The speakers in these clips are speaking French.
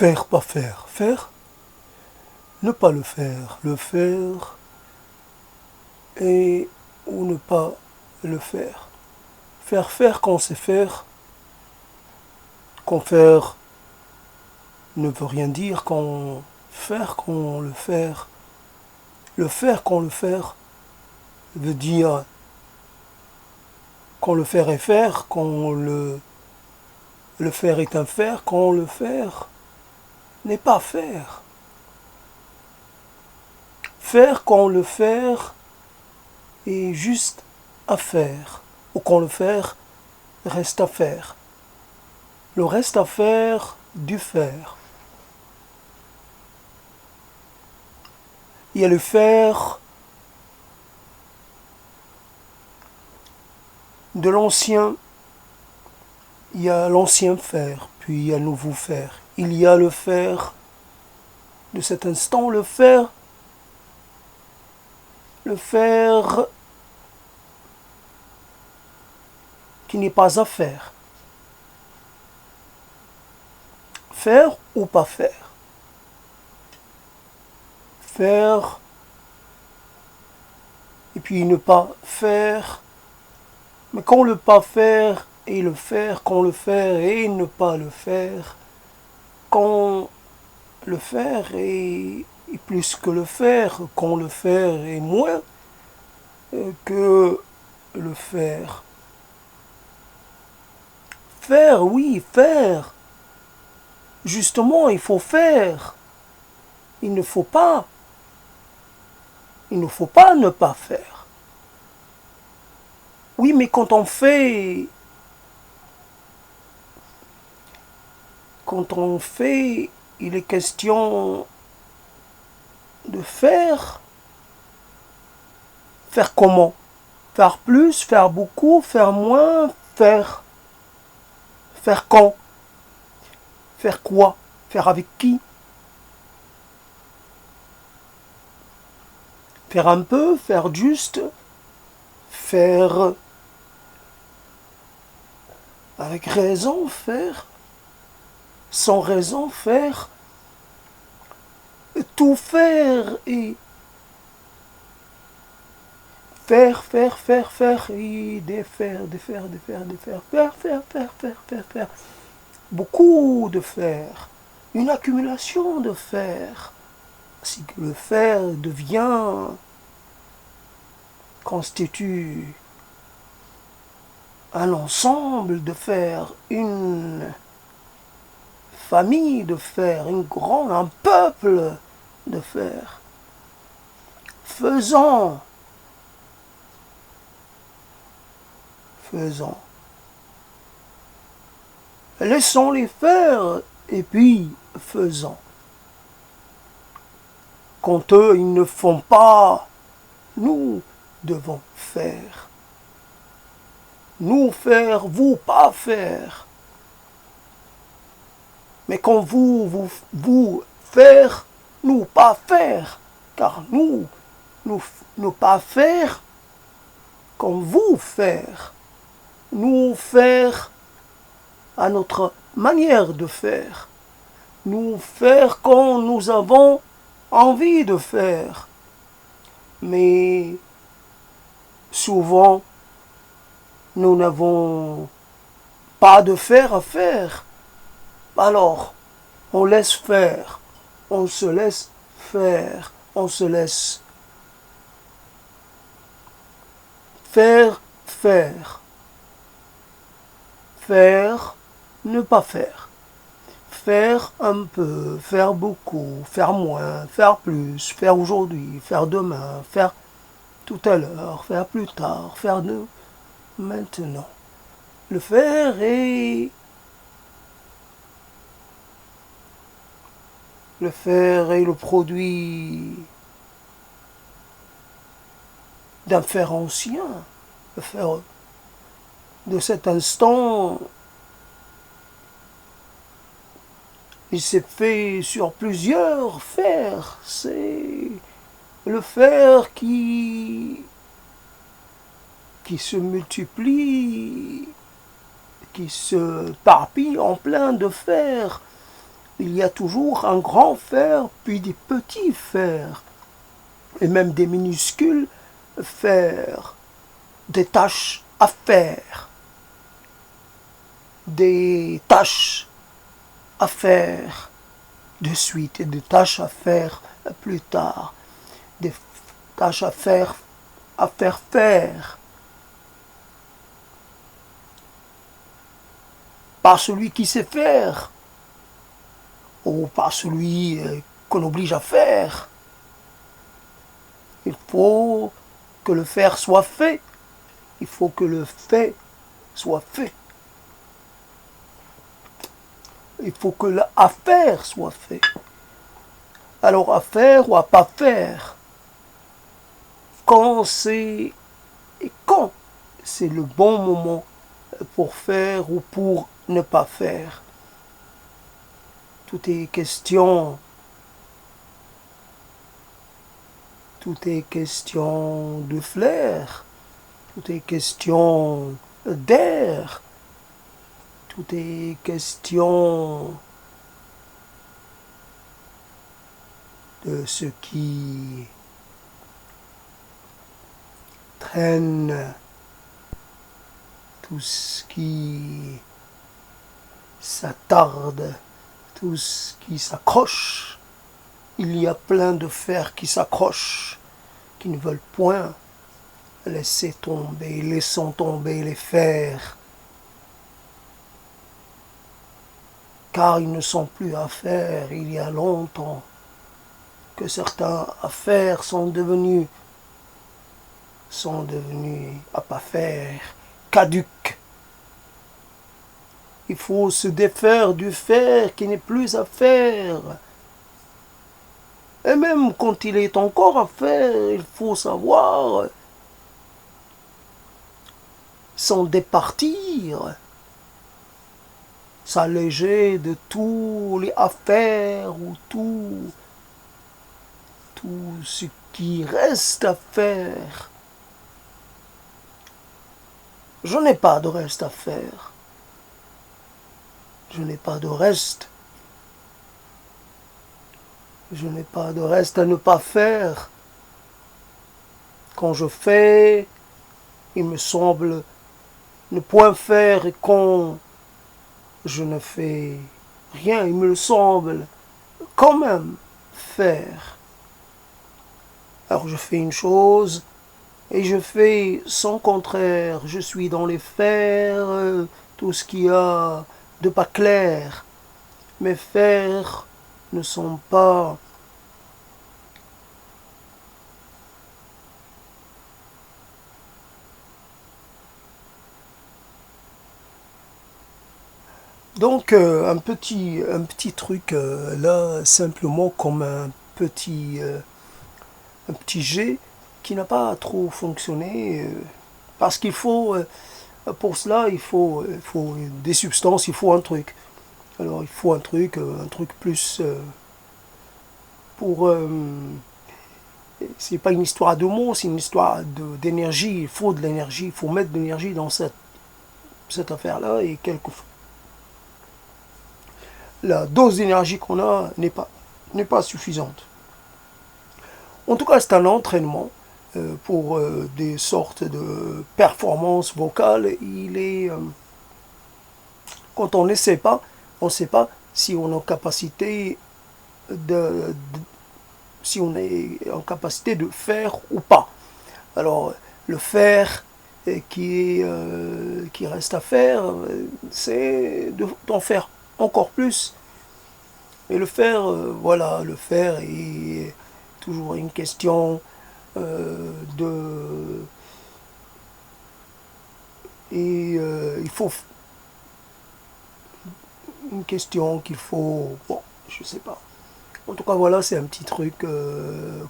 Faire, pas faire. Faire, ne pas le faire. Le faire et ou ne pas le faire. Faire quand c'est faire. Quand faire ne veut rien dire. Quand faire quand le faire. Le faire quand le faire veut dire quand le faire est faire, quand le faire est un faire, quand le faire n'est pas faire. Faire quand le faire est juste à faire, ou quand le faire reste à faire. Le reste à faire du faire. Il y a le faire de l'ancien, il y a l'ancien faire, puis il y a le nouveau faire. Il y a le faire de cet instant, le faire qui n'est pas à faire. Faire ou pas faire. Faire et puis ne pas faire. Mais quand le pas faire et le faire, quand le faire et ne pas le faire, quand le faire est plus que le faire, quand le faire est moins que le faire. Faire, oui, faire. Justement, il faut faire. Il ne faut pas. Il ne faut pas ne pas faire. Oui, mais quand on fait, il est question de faire. Faire comment? Faire plus, faire beaucoup, faire moins, faire. Faire quand? Faire quoi? Faire avec qui? Faire un peu, faire juste, faire avec raison, faire sans raison, faire tout faire et faire et défaire, faire. Beaucoup de faire. Une accumulation de faire. Si le faire constitue un ensemble de faire, une famille de faire, un peuple de faire. Faisons. Laissons-les faire et puis faisons. Quand eux, ils ne font pas, nous devons faire. Nous faire, vous pas faire. Mais quand vous faire, nous pas faire. Car nous pas faire, quand vous faire. Nous faire à notre manière de faire. Nous faire quand nous avons envie de faire. Mais souvent, nous n'avons pas de faire à faire. Alors, on laisse faire. On se laisse faire. On se laisse faire. Faire, ne pas faire. Faire un peu, faire beaucoup, faire moins, faire plus, faire aujourd'hui, faire demain, faire tout à l'heure, faire plus tard, faire maintenant. Le faire est le produit d'un faire ancien. Le faire de cet instant, il s'est fait sur plusieurs fers. C'est le fer qui se multiplie, qui se parpille en plein de fers. Il y a toujours un grand fer, puis des petits fers, et même des minuscules fers, des tâches à faire, des tâches à faire de suite et des tâches à faire plus tard, des tâches à faire faire par celui qui sait faire ou par celui qu'on oblige à faire. Il faut que le faire soit fait. Il faut que le fait soit fait. Il faut que l'affaire soit fait. Alors à faire ou à pas faire, quand c'est le bon moment pour faire ou pour ne pas faire. Tout est question de flair, tout est question d'air, tout est question de ce qui traîne, tout ce qui s'attarde, tout ce qui s'accroche. Il y a plein de fers qui s'accrochent, qui ne veulent point laisser tomber, laissons tomber les fers, car ils ne sont plus à faire. Il y a longtemps que certains affaires sont devenus à pas faire, caduques. Il faut se défaire du fer qui n'est plus à faire. Et même quand il est encore à faire, il faut savoir s'en départir, s'alléger de tous les affaires ou tout ce qui reste à faire. Je n'ai pas de reste à faire. Je n'ai pas de reste. Je n'ai pas de reste à ne pas faire. Quand je fais, il me semble ne point faire, et quand je ne fais rien, il me semble quand même faire. Alors je fais une chose et je fais son contraire. Je suis dans les faire, tout ce qu'il y a de pas clair. Mes faire ne sont pas donc un petit truc là, simplement comme un petit jet qui n'a pas trop fonctionné, parce qu'il faut, pour cela, il faut des substances, il faut un truc. Alors il faut un truc plus pour... c'est pas une histoire de mots, c'est une histoire d'énergie. Il faut de l'énergie, il faut mettre de l'énergie dans cette affaire-là, et quelquefois la dose d'énergie qu'on a n'est pas suffisante. En tout cas, c'est un entraînement pour des sortes de performances vocales. Quand on n'essaie pas, on ne sait pas si on est en capacité si on est en capacité de faire ou pas. Alors, le faire qui reste à faire, c'est d'en faire encore plus. Et le faire, voilà, le faire est toujours une question de... Et il faut... Une question qu'il faut... Bon, je sais pas. En tout cas, voilà, c'est un petit truc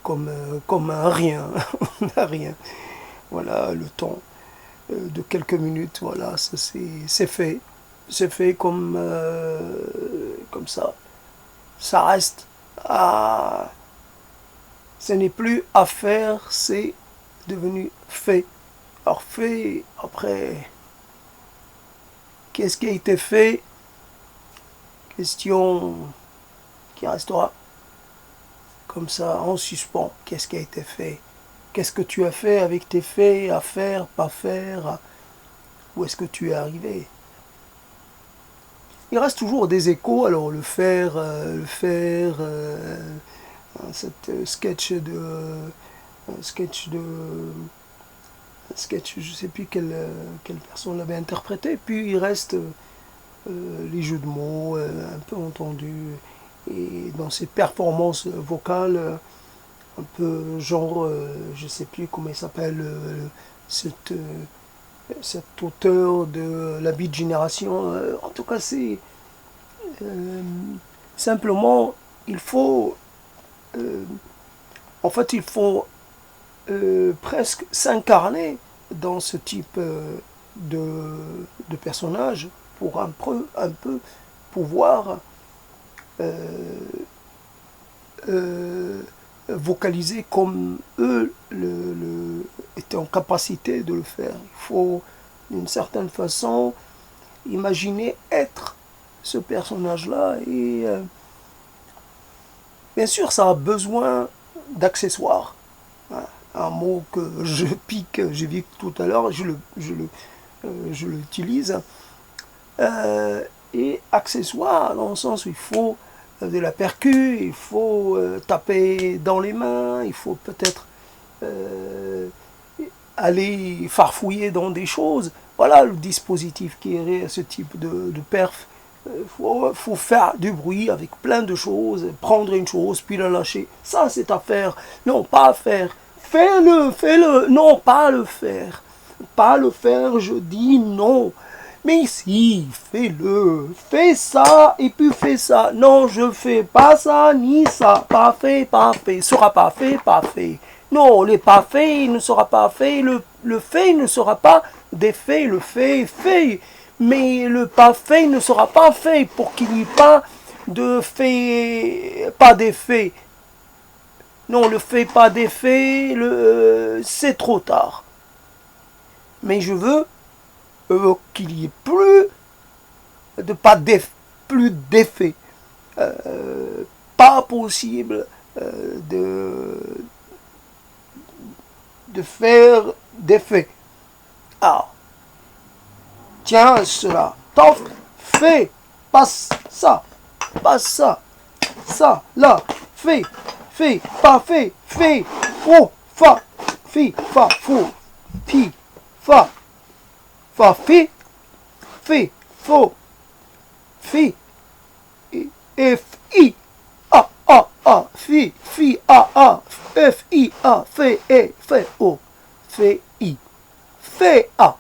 comme un rien. Un rien. Voilà, le temps de quelques minutes, voilà, c'est fait. C'est fait comme ça. Ça reste à... Ce n'est plus à faire, c'est devenu fait. Alors fait, après, qu'est-ce qui a été fait? Question qui restera comme ça en suspens. Qu'est-ce qui a été fait? Qu'est-ce que tu as fait avec tes faits, à faire, pas faire? Où est-ce que tu es arrivé? Il reste toujours des échos, alors cette sketch, je sais plus quelle personne l'avait interprété, puis il reste les jeux de mots un peu entendus, et dans ses performances vocales, un peu genre, je sais plus comment il s'appelle, cet, cet auteur de La Beat Génération, en tout cas euh, simplement, il faut, euh, en fait, il faut presque s'incarner dans ce type de personnage pour un peu pouvoir euh, euh, vocaliser comme eux étaient en capacité de le faire. Il faut d'une certaine façon imaginer être ce personnage-là et bien sûr ça a besoin d'accessoires. Un mot que je pique, j'ai vu tout à l'heure, je l'utilise. Et accessoires dans le sens où il faut de la percu, il faut taper dans les mains, il faut peut-être euh, aller farfouiller dans des choses. Voilà le dispositif qui irait à ce type de perf. Faut faire du bruit avec plein de choses, prendre une chose puis la lâcher. Ça c'est à faire, non pas à faire. Fais-le, non pas le faire. Pas le faire, je dis non. Mais si, fais-le, fais ça et puis fais ça. Non, je fais pas ça ni ça. Pas fait, sera pas fait, pas fait. Non, le pas fait, il ne sera pas fait. Le fait, il ne sera pas défait. Le fait, fait. Mais le pas fait ne sera pas fait pour qu'il n'y ait pas de fait, pas d'effet. Non, le fait pas d'effet, c'est trop tard. Mais je veux qu'il y ait plus d'effet. Pas possible de faire d'effet. Ah, tiens cela, t'offre, fais, passe ça, ça, là, fais, pas fait, fais, oh, fa, fi, fa, fou, fi, fa, fi, faux, fi, f, i, a, fi, a, f, i, a, fait, e, fait, o, fait, i, fait, a,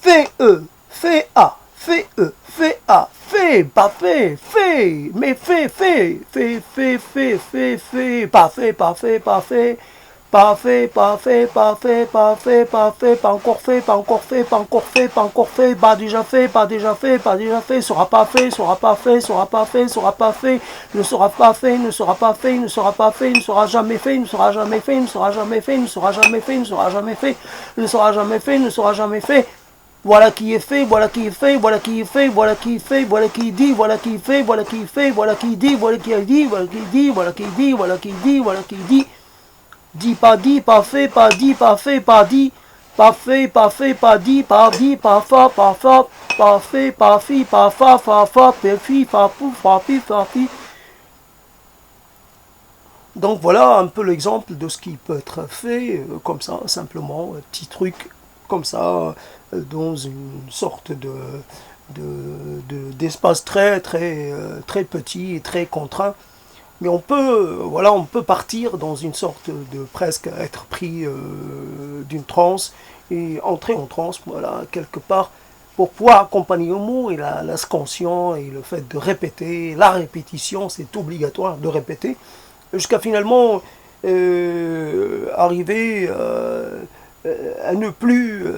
fait, e, fait, a, fait, e, fait, a, fait, pas fait, fait, mais fait, pas fait, pas fait, pas encore fait, pas encore fait, pas encore fait, pas encore fait, pas déjà fait, pas déjà fait, pas déjà fait, sera pas fait, sera pas fait, sera pas fait, sera pas fait, ne sera pas fait, ne sera pas fait, ne sera pas fait, ne sera jamais fait, ne sera jamais fait, ne sera jamais fait, ne sera jamais fait, ne sera jamais fait, ne sera jamais fait, ne sera jamais fait. Voilà qui est fait, voilà qui est fait, voilà qui est fait, voilà qui est fait, voilà qui dit, voilà qui fait, voilà qui fait, voilà qui dit, voilà qui a dit, voilà qui dit, voilà qui dit, voilà qui dit, voilà qui dit. Dit, pas fait, pas dit, pas fait, pas dit, pas fait, pas fait, pas dit, pas fa, pas fait, pas fi, pas fa, fi, fa, pou, fa, pi, fa, fi. Donc voilà un peu l'exemple de ce qui peut être fait, comme ça, simplement, un petit truc comme ça, dans une sorte d'espace très petit et très contraint. Mais on peut partir dans une sorte de presque être pris d'une transe et entrer en transe, voilà, quelque part, pour pouvoir accompagner le mot et la scansion et le fait de répéter, la répétition, c'est obligatoire de répéter, jusqu'à finalement arriver à ne plus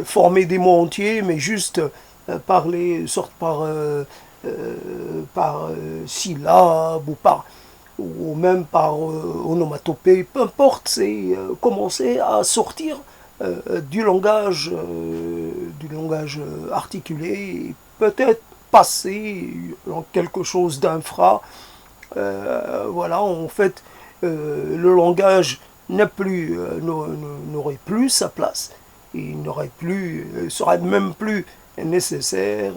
former des mots entiers, mais juste parler, sorte par syllabe ou même par onomatopée, peu importe, c'est commencer à sortir du langage articulé, peut-être passer en quelque chose d'infra. Voilà, en fait, le langage n'aurait plus sa place. Il n'aurait plus, serait même plus nécessaire.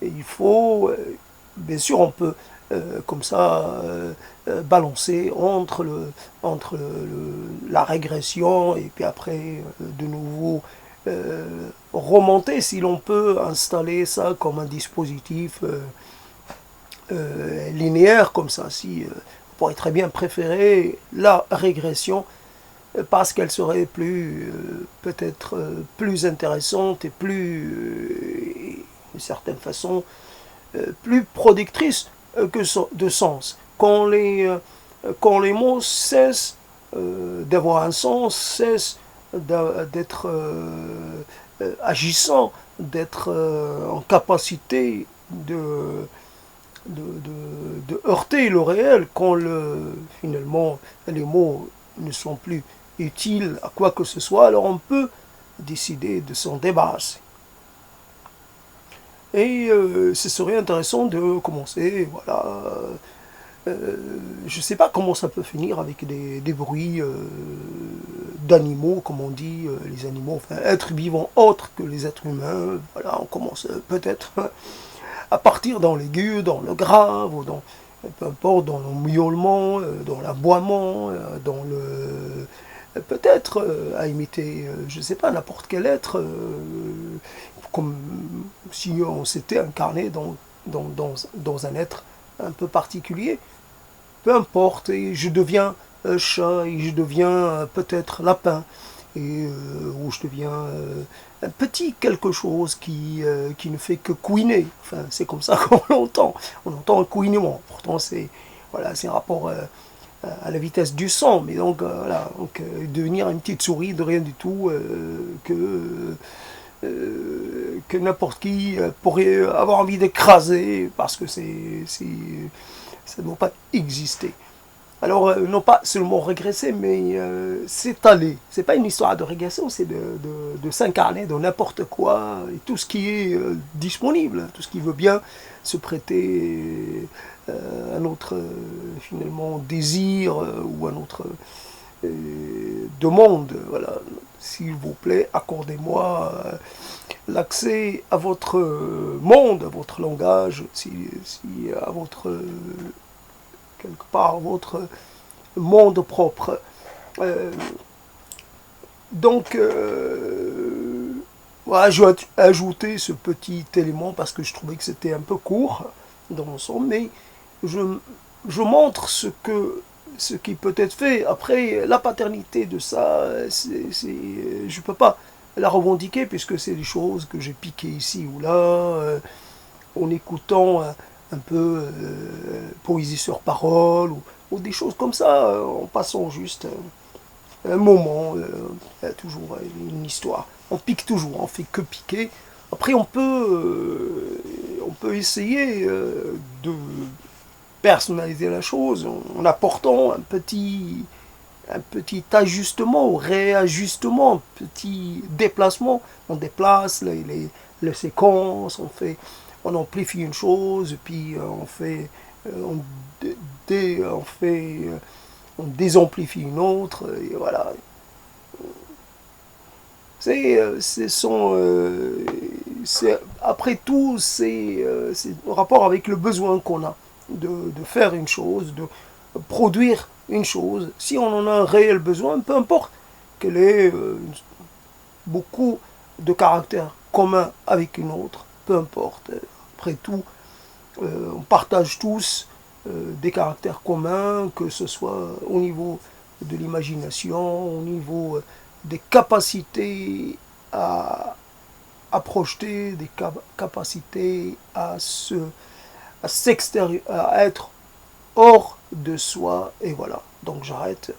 Et il faut, bien sûr, on peut comme ça balancer entre la régression et puis après de nouveau remonter si l'on peut installer ça comme un dispositif linéaire comme ça. Si on pourrait très bien préférer la régression parce qu'elle serait plus peut-être plus intéressante et plus d'une certaine façon plus productrice que de sens. Quand les mots cessent d'avoir un sens, cessent d'être agissants, d'être en capacité de heurter le réel, quand finalement les mots ne sont plus utiles à quoi que ce soit, alors on peut décider de s'en débarrasser. Et ce serait intéressant de commencer, voilà. Je ne sais pas comment ça peut finir avec des bruits d'animaux, comme on dit, les animaux, enfin, êtres vivants autres que les êtres humains. Voilà, on commence peut-être à partir dans l'aigu, dans le grave, ou dans, peu importe, dans le miaulement, dans l'aboiement, dans le... peut-être à imiter, je ne sais pas, n'importe quel être, comme si on s'était incarné dans un être un peu particulier. Peu importe, et je deviens chat, et je deviens peut-être lapin, et ou je deviens un petit quelque chose qui ne fait que couiner. Enfin, c'est comme ça qu'on l'entend. On entend un couinement. Pourtant, c'est voilà, un rapport à la vitesse du son. Mais donc, voilà, donc devenir une petite souris de rien du tout que n'importe qui pourrait avoir envie d'écraser parce que ça ne doit pas exister. Alors, non pas seulement régresser, mais s'étaler. C'est pas une histoire de régression, c'est de s'incarner dans n'importe quoi, et tout ce qui est disponible, tout ce qui veut bien se prêter à notre, finalement, désir ou à notre demande. Voilà. S'il vous plaît, accordez-moi l'accès à votre monde, à votre langage, à votre... quelque part votre monde propre. Donc, voilà, je vais ajouter ce petit élément parce que je trouvais que c'était un peu court dans l'ensemble, mais je montre ce qui peut être fait. Après, la paternité de ça, je ne peux pas la revendiquer puisque c'est des choses que j'ai piquées ici ou là, en écoutant un peu poésie sur parole ou des choses comme ça, en passant juste un moment, toujours une histoire. On pique toujours, on fait que piquer. Après, on peut essayer de personnaliser la chose en apportant un petit ajustement ou réajustement, un petit déplacement. On déplace les séquences, on amplifie une chose, puis on désamplifie une autre, et voilà. Après tout, c'est en rapport avec le besoin qu'on a de faire une chose, de produire une chose. Si on en a un réel besoin, peu importe qu'elle ait beaucoup de caractères communs avec une autre, peu importe. Après tout, on partage tous des caractères communs, que ce soit au niveau de l'imagination, au niveau des capacités à projeter, des capacités à s'extérieur, à être hors de soi, et voilà. Donc j'arrête.